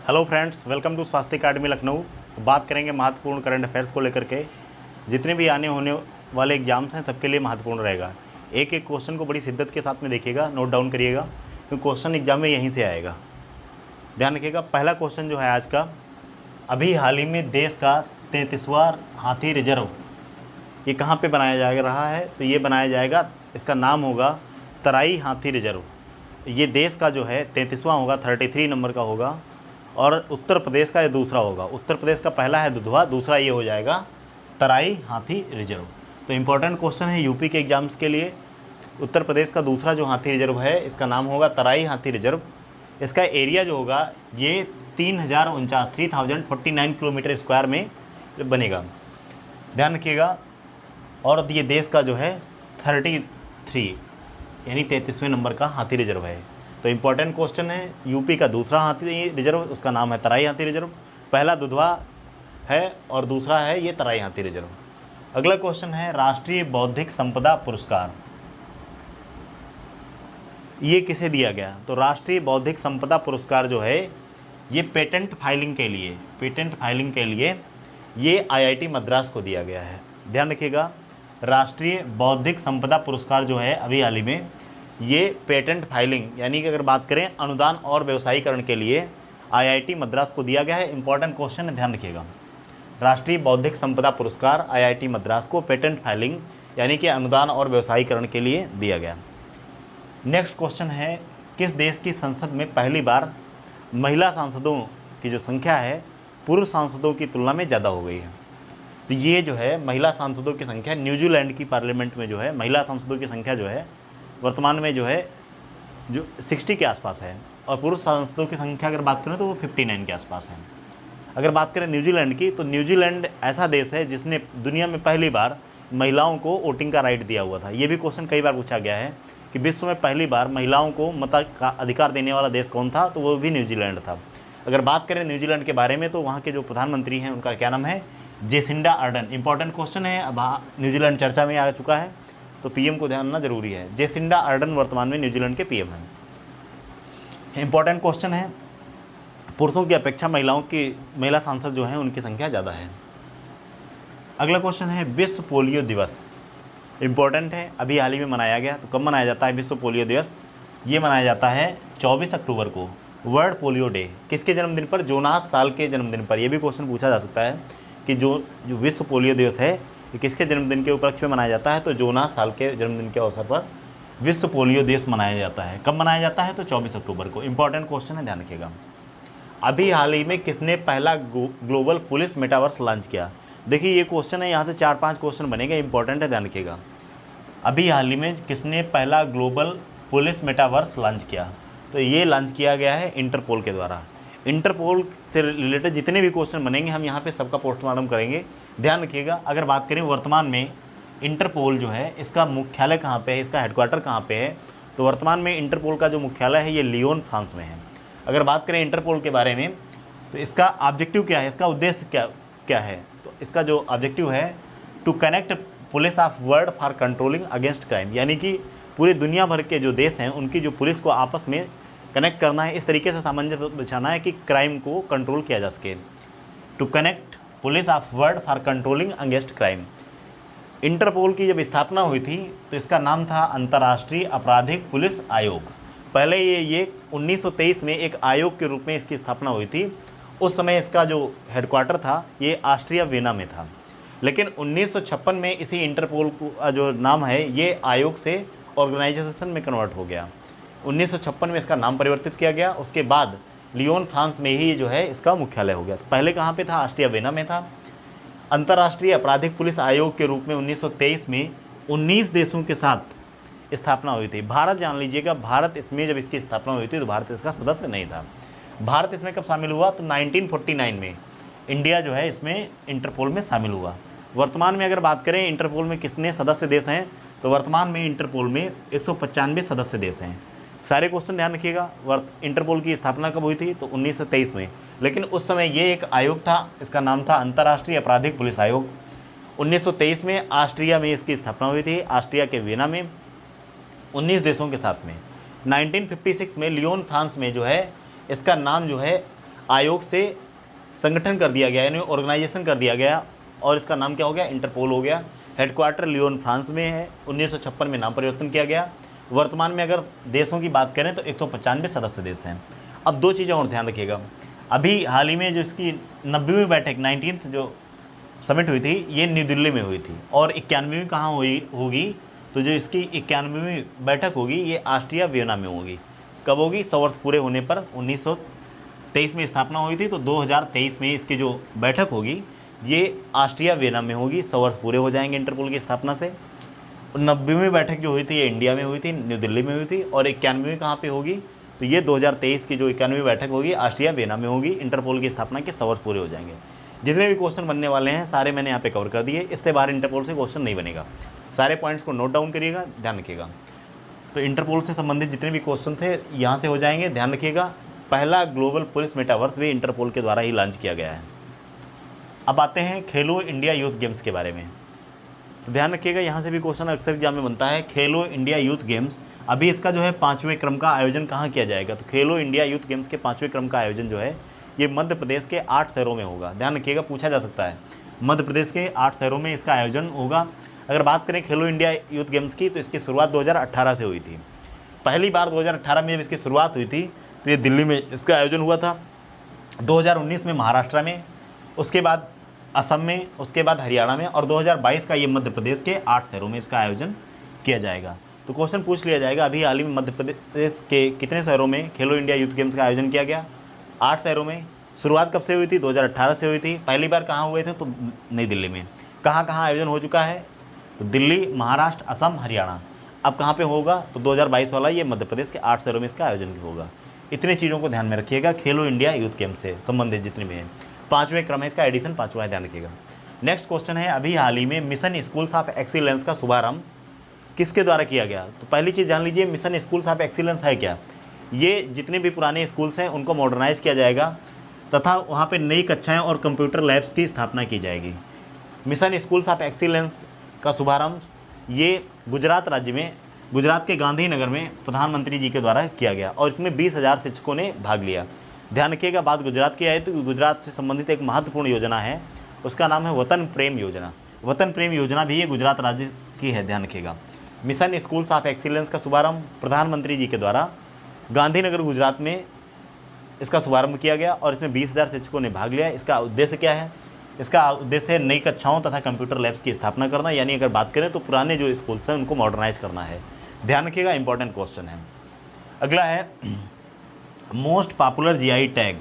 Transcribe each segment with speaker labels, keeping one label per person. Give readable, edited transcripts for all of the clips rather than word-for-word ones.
Speaker 1: Hello friends, welcome to स्वास्थ्य अकादमी लखनऊ। बात करेंगे महत्वपूर्ण करंट अफेयर्स को लेकर के। जितने भी आने होने वाले एग्जाम्स हैं सबके लिए महत्वपूर्ण रहेगा। एक एक क्वेश्चन को बड़ी शिद्दत के साथ में देखिएगा, नोट डाउन करिएगा, क्योंकि क्वेश्चन एग्जाम में यहीं से आएगा। ध्यान रखिएगा। पहला क्वेश्चन जो है आज का, अभी हाल ही में देश का 33वां हाथी रिजर्व ये कहाँ पर बनाया जा रहा है? तो ये बनाया जाएगा, इसका नाम होगा तराई हाथी रिजर्व। ये देश का जो है 33वां होगा, 33 नंबर का होगा, और उत्तर प्रदेश का ये दूसरा होगा। उत्तर प्रदेश का पहला है दुधवा, दूसरा ये हो जाएगा तराई हाथी रिजर्व। तो इम्पोर्टेंट क्वेश्चन है यूपी के एग्जाम्स के लिए। उत्तर प्रदेश का दूसरा जो हाथी रिजर्व है इसका नाम होगा तराई हाथी रिजर्व। इसका एरिया जो होगा ये 3049 किलोमीटर स्क्वायर में बनेगा। ध्यान रखिएगा। और ये देश का जो है 33 यानी 33वें नंबर का हाथी रिजर्व है। तो इम्पोर्टेंट क्वेश्चन है। यूपी का दूसरा हाथी रिजर्व, उसका नाम है तराई हाथी रिजर्व। पहला दुधवा है और दूसरा है ये तराई हाथी रिजर्व। अगला क्वेश्चन है, राष्ट्रीय बौद्धिक संपदा पुरस्कार ये किसे दिया गया? तो राष्ट्रीय बौद्धिक संपदा पुरस्कार जो है ये पेटेंट फाइलिंग के लिए ये आईआईटी मद्रास को दिया गया है। ध्यान रखिएगा। राष्ट्रीय बौद्धिक संपदा पुरस्कार जो है अभी हाल ही में ये पेटेंट फाइलिंग यानी कि अगर बात करें अनुदान और व्यवसायीकरण के लिए आईआईटी मद्रास को दिया गया है। इंपॉर्टेंट क्वेश्चन है, ध्यान रखिएगा। राष्ट्रीय बौद्धिक संपदा पुरस्कार आईआईटी मद्रास को पेटेंट फाइलिंग यानी कि अनुदान और व्यवसायीकरण के लिए दिया गया। नेक्स्ट क्वेश्चन है, किस देश की संसद में पहली बार महिला सांसदों की जो संख्या है पुरुष सांसदों की तुलना में ज़्यादा हो गई है? तो ये जो है महिला सांसदों की संख्या न्यूजीलैंड की पार्लियामेंट में जो है महिला सांसदों की संख्या जो है वर्तमान में जो है 60 के आसपास है, और पुरुष सांसदों की संख्या अगर बात करें तो वो 59 के आसपास है। अगर बात करें न्यूजीलैंड की, तो न्यूजीलैंड ऐसा देश है जिसने दुनिया में पहली बार महिलाओं को वोटिंग का राइट दिया हुआ था। ये भी क्वेश्चन कई बार पूछा गया है कि विश्व में पहली बार महिलाओं को मताधिकार देने वाला देश कौन था? तो वो भी न्यूजीलैंड था। अगर बात करें न्यूजीलैंड के बारे में तो वहाँ के जो प्रधानमंत्री हैं उनका क्या नाम है? Jacinda Ardern. इंपॉर्टेंट क्वेश्चन है। अब न्यूजीलैंड चर्चा में आ चुका है तो पीएम को ध्यान देना जरूरी है। जेसिंडा अर्डन वर्तमान में न्यूजीलैंड के पीएम हैं। इंपॉर्टेंट क्वेश्चन है, पुरुषों की अपेक्षा महिला सांसद जो हैं उनकी संख्या ज़्यादा है। अगला क्वेश्चन है, विश्व पोलियो दिवस इंपॉर्टेंट है, अभी हाल ही में मनाया गया। तो कब मनाया जाता है विश्व पोलियो दिवस? ये मनाया जाता है 24 अक्टूबर को, वर्ल्ड पोलियो डे। किसके जन्मदिन पर? जोनास साल के जन्मदिन पर। यह भी क्वेश्चन पूछा जा सकता है कि जो विश्व पोलियो दिवस है ये किसके जन्मदिन के उपलक्ष्य में मनाया जाता है? तो जोनास साल के जन्मदिन के अवसर पर विश्व पोलियो दिवस मनाया जाता है। कब मनाया जाता है? तो 24 अक्टूबर को। इंपॉर्टेंट क्वेश्चन है, ध्यान रखिएगा। अभी हाल ही में किसने पहला ग्लोबल पुलिस मेटावर्स लॉन्च किया? देखिए ये क्वेश्चन है, यहाँ से 4-5 क्वेश्चन बनेंगे, इंपॉर्टेंट है, ध्यान रखिएगा। अभी हाल ही में किसने पहला ग्लोबल पुलिस मेटावर्स लॉन्च किया? तो ये लॉन्च किया गया है इंटरपोल के द्वारा। इंटरपोल से रिलेटेड जितने भी क्वेश्चन बनेंगे हम यहाँ पे सबका पोस्टमार्टम करेंगे, ध्यान रखिएगा। अगर बात करें वर्तमान में इंटरपोल जो है इसका मुख्यालय कहाँ पे है, इसका हेडक्वार्टर कहाँ पे है? तो वर्तमान में इंटरपोल का जो मुख्यालय है ये लियोन फ्रांस में है। अगर बात करें इंटरपोल के बारे में तो इसका ऑब्जेक्टिव क्या है, इसका उद्देश्य क्या है? तो इसका जो ऑब्जेक्टिव है, to connect police of world for controlling against crime, यानी कि पूरी दुनिया भर के जो देश हैं उनकी जो पुलिस को आपस में कनेक्ट करना है, इस तरीके से सामंजस्य बिछाना है कि क्राइम को कंट्रोल किया जा सके। To connect police of world for controlling against crime. Interpol की जब स्थापना हुई थी तो इसका नाम था अंतर्राष्ट्रीय आपराधिक पुलिस आयोग। पहले ये 1923 में एक आयोग के रूप में इसकी स्थापना हुई थी। उस समय इसका जो हेडक्वार्टर था ये ऑस्ट्रिया वियना में था, लेकिन 1956 में इसी इंटरपोल का जो नाम है ये आयोग से ऑर्गेनाइजेशन में कन्वर्ट हो गया। 1956 में इसका नाम परिवर्तित किया गया। उसके बाद लियोन फ्रांस में ही जो है इसका मुख्यालय हो गया। तो पहले कहाँ पे था? ऑस्ट्रिया वियना में था। अंतर्राष्ट्रीय आपराधिक पुलिस आयोग के रूप में 1923 में 19 देशों के साथ स्थापना हुई थी। भारत जान लीजिएगा, भारत इसमें जब इसकी स्थापना हुई थी तो भारत इसका सदस्य नहीं था। भारत इसमें कब शामिल हुआ? तो 1949 में इंडिया जो है इसमें इंटरपोल में शामिल हुआ। वर्तमान में अगर बात करें इंटरपोल में कितने सदस्य देश हैं, तो वर्तमान में इंटरपोल में 195 सदस्य देश हैं। सारे क्वेश्चन ध्यान रखिएगा। इंटरपोल की स्थापना कब हुई थी? तो 1923 में, लेकिन उस समय ये एक आयोग था, इसका नाम था अंतर्राष्ट्रीय आपराधिक पुलिस आयोग। 1923 में ऑस्ट्रिया में इसकी स्थापना हुई थी, ऑस्ट्रिया के वियना में 19 देशों के साथ में। 1956 में लियोन फ्रांस में जो है इसका नाम जो है आयोग से संगठन कर दिया गया, यानी ऑर्गेनाइजेशन कर दिया गया, और इसका नाम क्या हो गया, इंटरपोल हो गया। हेडक्वार्टर लियोन फ्रांस में है। 1956 में नाम परिवर्तन किया गया। वर्तमान में अगर देशों की बात करें तो 195 सदस्य देश हैं। अब दो चीज़ें और ध्यान रखिएगा, अभी हाल ही में जो इसकी 90वीं बैठक 19th जो समिट हुई थी ये न्यू दिल्ली में हुई थी, और 91वीं कहाँ होगी, तो जो इसकी 91वीं बैठक होगी ये ऑस्ट्रिया वियना में होगी। कब होगी, 100 वर्ष पूरे होने पर। 1923 में स्थापना हुई थी, तो 2023 में इसकी जो बैठक होगी ये ऑस्ट्रिया वियना में होगी। 100 वर्ष पूरे हो जाएंगे इंटरपोल की स्थापना से। 90वीं बैठक जो हुई थी ये इंडिया में हुई थी, न्यू दिल्ली में हुई थी। और 91वीं कहाँ पे होगी, तो ये 2023 की जो 91वीं बैठक होगी ऑस्ट्रिया वियना में होगी। इंटरपोल की स्थापना के 100 वर्ष पूरे हो जाएंगे। जितने भी क्वेश्चन बनने वाले हैं सारे मैंने यहाँ पे कवर कर दिए, इससे बाहर इंटरपोल से क्वेश्चन नहीं बनेगा। सारे पॉइंट्स को नोट डाउन करिएगा, ध्यान रखिएगा। तो इंटरपोल से संबंधित जितने भी क्वेश्चन थे यहाँ से हो जाएंगे, ध्यान रखिएगा। पहला ग्लोबल पुलिस मेटावर्स भी इंटरपोल के द्वारा ही लॉन्च किया गया है। अब आते हैं खेलो इंडिया यूथ गेम्स के बारे में। तो ध्यान रखिएगा, यहाँ से भी क्वेश्चन अक्सर एग्जाम में बनता है। खेलो इंडिया यूथ गेम्स, अभी इसका जो है 5वें क्रम का आयोजन कहाँ किया जाएगा, तो खेलो इंडिया यूथ गेम्स के 5वें क्रम का आयोजन जो है ये मध्य प्रदेश के 8 शहरों में होगा। ध्यान रखिएगा, पूछा जा सकता है। मध्य प्रदेश के 8 शहरों में इसका आयोजन होगा। अगर बात करें खेलो इंडिया यूथ गेम्स की, तो इसकी शुरुआत 2018 से हुई थी। पहली बार 2018 में जब इसकी शुरुआत हुई थी तो ये दिल्ली में इसका आयोजन हुआ था। 2019 में महाराष्ट्र में, उसके बाद असम में, उसके बाद हरियाणा में, और 2022 का ये मध्य प्रदेश के 8 शहरों में इसका आयोजन किया जाएगा। तो क्वेश्चन पूछ लिया जाएगा, अभी हाल ही में मध्य प्रदेश के कितने शहरों में खेलो इंडिया यूथ गेम्स का आयोजन किया गया, 8 शहरों में। शुरुआत कब से हुई थी, 2018 से हुई थी। पहली बार कहाँ हुए थे, तो नई दिल्ली में। कहाँ कहाँ आयोजन हो चुका है, तो दिल्ली, महाराष्ट्र, असम, हरियाणा। अब कहाँ पे होगा, तो 2022 वाला ये मध्य प्रदेश के 8 शहरों में इसका आयोजन होगा। इतनी चीज़ों को ध्यान में रखिएगा खेलो इंडिया यूथ गेम्स से संबंधित जितने भी हैं। 5वें क्रम है, इसका एडिशन 5वां है, ध्यान रखिएगा। नेक्स्ट क्वेश्चन है, अभी हाल ही में मिशन स्कूल्स ऑफ एक्सीलेंस का शुभारंभ किसके द्वारा किया गया। तो पहली चीज़ जान लीजिए, मिशन स्कूल्स ऑफ एक्सीलेंस है क्या। ये जितने भी पुराने स्कूल्स हैं उनको मॉडर्नाइज किया जाएगा तथा वहाँ पे नई कक्षाएं और कंप्यूटर लैब्स की स्थापना की जाएगी। मिशन स्कूल्स ऑफ एक्सीलेंस का शुभारंभ ये गुजरात राज्य में, गुजरात के गांधीनगर में प्रधानमंत्री जी के द्वारा किया गया, और इसमें 20,000 शिक्षकों ने भाग लिया। ध्यान रखिएगा, बात गुजरात की आए तो गुजरात से संबंधित एक महत्वपूर्ण योजना है, उसका नाम है वतन प्रेम योजना। वतन प्रेम योजना भी ये गुजरात राज्य की है, ध्यान रखिएगा। मिशन स्कूल्स ऑफ एक्सीलेंस का शुभारंभ प्रधानमंत्री जी के द्वारा गांधीनगर गुजरात में इसका शुभारंभ किया गया, और इसमें 20,000 शिक्षकों ने भाग लिया। इसका उद्देश्य क्या है, इसका उद्देश्य है नई कक्षाओं तथा कंप्यूटर लैब्स की स्थापना करना, यानी अगर बात करें तो पुराने जो स्कूल्स हैं उनको मॉडर्नाइज करना है। ध्यान रखिएगा, इंपॉर्टेंट क्वेश्चन है। अगला है मोस्ट पॉपुलर जीआई टैग,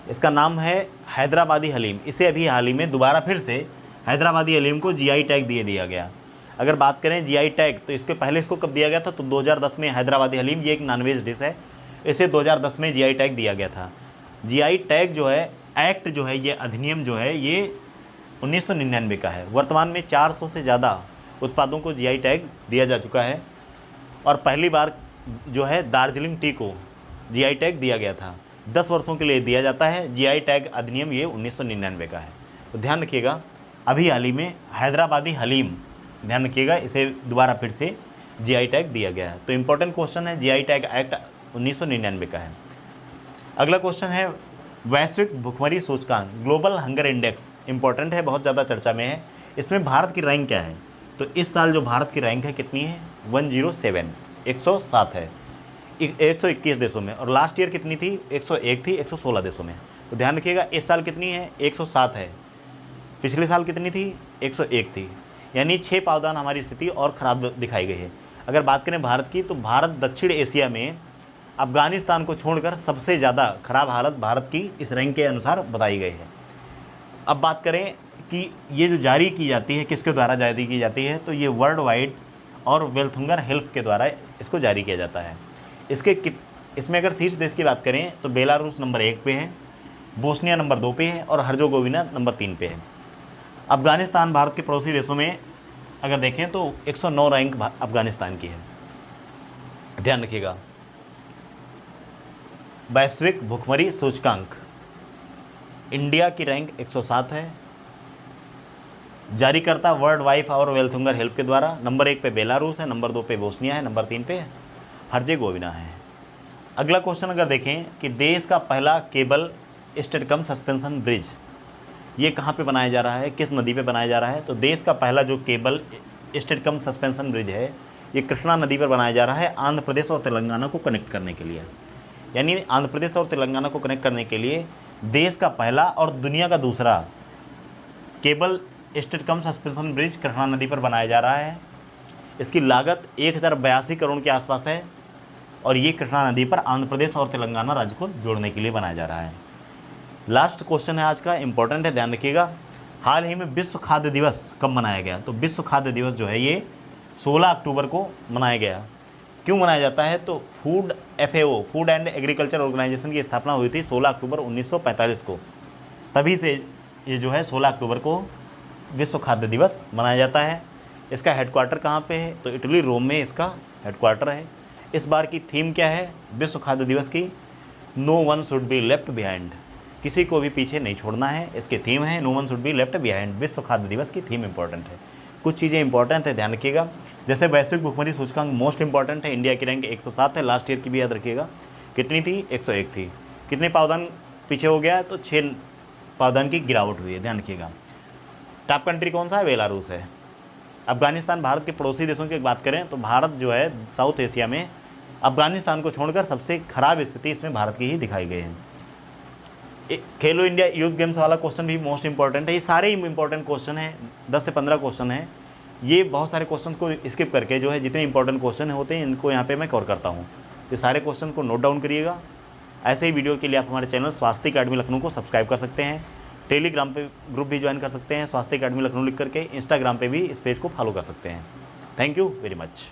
Speaker 1: इसका नाम है हैदराबादी हलीम। इसे अभी हाल ही में दोबारा फिर से हैदराबादी हलीम को जीआई टैग दिया गया। अगर बात करें जीआई टैग, तो इसके पहले इसको कब दिया गया था, तो 2010 में हैदराबादी हलीम, ये एक नॉनवेज डिश है, इसे 2010 में जीआई टैग दिया गया था। जीआई टैग जो है, एक्ट जो है, ये अधिनियम जो है, ये 1999 का है। वर्तमान में 400 से ज़्यादा उत्पादों को जीआई टैग दिया जा चुका है, और पहली बार जो है दार्जिलिंग टी को जीआई टैग दिया गया था। 10 वर्षों के लिए दिया जाता है। जीआई टैग अधिनियम ये 1999 का है। तो ध्यान रखिएगा, अभी हाल ही में हैदराबादी हलीम, ध्यान रखिएगा, इसे दोबारा फिर से जीआई टैग दिया गया है। तो इंपॉर्टेंट क्वेश्चन है, जीआई टैग एक्ट 1999 का है। अगला क्वेश्चन है वैश्विक भुखमरी सूचकांक, ग्लोबल हंगर इंडेक्स, इंपॉर्टेंट है, बहुत ज़्यादा चर्चा में है। इसमें भारत की रैंक क्या है, तो इस साल जो भारत की रैंक है कितनी है, 107, 107 है 121 देशों में, और लास्ट ईयर कितनी थी, 101 थी 116 देशों में। तो ध्यान रखिएगा, इस साल कितनी है, 107 है। पिछले साल कितनी थी, 101 थी, यानी 6 पावदान हमारी स्थिति और ख़राब दिखाई गई है। अगर बात करें भारत की, तो भारत दक्षिण एशिया में अफगानिस्तान को छोड़कर सबसे ज़्यादा खराब हालत भारत की इस रैंक के अनुसार बताई गई है। अब बात करें कि ये जो जारी की जाती है, किसके द्वारा जारी की जाती है, तो ये वर्ल्ड वाइड और वेल्थुंगर हेल्प के द्वारा इसको जारी किया जाता है। इसमें अगर शीर्ष देश की बात करें तो बेलारूस नंबर 1 पे है, बोस्निया नंबर 2 पे है, और हर्जोगोविना नंबर 3 पे है। अफगानिस्तान भारत के पड़ोसी देशों में अगर देखें तो 109 रैंक अफगानिस्तान की है। ध्यान रखिएगा, वैश्विक भुखमरी सूचकांक, इंडिया की रैंक 107 है, जारीकर्ता वर्ल्ड वाइड और वेल्थुंगर हेल्प के द्वारा। नंबर 1 पे बेलारूस है, नंबर 2 पे बोस्निया है, नंबर 3 पे हर्जेगोविना है। अगला क्वेश्चन अगर देखें कि देश का पहला केबल स्टेट कम सस्पेंशन ब्रिज ये कहाँ पे बनाया जा रहा है, किस नदी पे बनाया जा रहा है? तो देश का पहला जो केबल स्टेट कम सस्पेंशन ब्रिज है ये कृष्णा नदी पर बनाया जा रहा है, आंध्र प्रदेश और तेलंगाना को कनेक्ट करने के लिए। यानी आंध्र प्रदेश और तेलंगाना को कनेक्ट करने के लिए देश का पहला और दुनिया का दूसरा केबल स्टेट कम सस्पेंशन ब्रिज कृष्णा नदी पर बनाया जा रहा है। इसकी लागत 1082 करोड़ के आसपास है और ये कृष्णा नदी पर आंध्र प्रदेश और तेलंगाना राज्य को जोड़ने के लिए बनाया जा रहा है। लास्ट क्वेश्चन है आज का, इंपॉर्टेंट है, ध्यान रखिएगा। हाल ही में विश्व खाद्य दिवस कब मनाया गया? तो विश्व खाद्य दिवस जो है ये 16 अक्टूबर को मनाया गया। क्यों मनाया जाता है? तो food FAO food and agriculture organisation की स्थापना हुई थी 16 अक्टूबर 1945 को। तभी से ये जो है 16 अक्टूबर को विश्व खाद्य दिवस मनाया जाता है। इसका हेडक्वार्टर कहाँ पे है? तो इटली रोम में इसका हेडक्वार्टर है। इस बार की थीम क्या है विश्व खाद्य दिवस की? No one should be left behind, किसी को भी पीछे नहीं छोड़ना है। इसकी थीम है no one should be left behind. विश्व खाद्य दिवस की थीम इंपॉर्टेंट है। कुछ चीज़ें इंपॉर्टेंट है, ध्यान रखिएगा। जैसे वैश्विक भुखमरी सूचकांक मोस्ट इंपॉर्टेंट है, इंडिया की रैंक 107 है, लास्ट ईयर की भी याद रखिएगा। कितनी थी? 101 थी। कितने पावदान पीछे हो गया? तो 6 पावदान की गिरावट हुई है, ध्यान रखिएगा। टॉप कंट्री कौन सा है? बेलारूस है। अफगानिस्तान भारत के पड़ोसी देशों की बात करें तो भारत जो है साउथ एशिया में अफगानिस्तान को छोड़कर सबसे खराब स्थिति इसमें भारत की ही दिखाई गई है। खेलो इंडिया यूथ गेम्स वाला क्वेश्चन भी मोस्ट इंपॉर्टेंट है। ये सारे ही इंपॉर्टेंट क्वेश्चन हैं, 10 से 15 क्वेश्चन हैं। ये बहुत सारे क्वेश्चन को स्किप करके जो है जितने इंपॉर्टेंट क्वेश्चन होते हैं इनको यहाँ पे मैं कवर करता हूँ। ये सारे क्वेश्चन को नोट डाउन करिएगा। ऐसे ही वीडियो के लिए आप हमारे चैनल स्वास्थ्य अकेडमी लखनऊ को सब्सक्राइब कर सकते हैं। टेलीग्राम पे ग्रुप भी ज्वाइन कर सकते हैं स्वास्थ्य अकेडमी लखनऊ लिख करके। इंस्टाग्राम पे भी इस पेज को फॉलो कर सकते हैं। Thank you very much.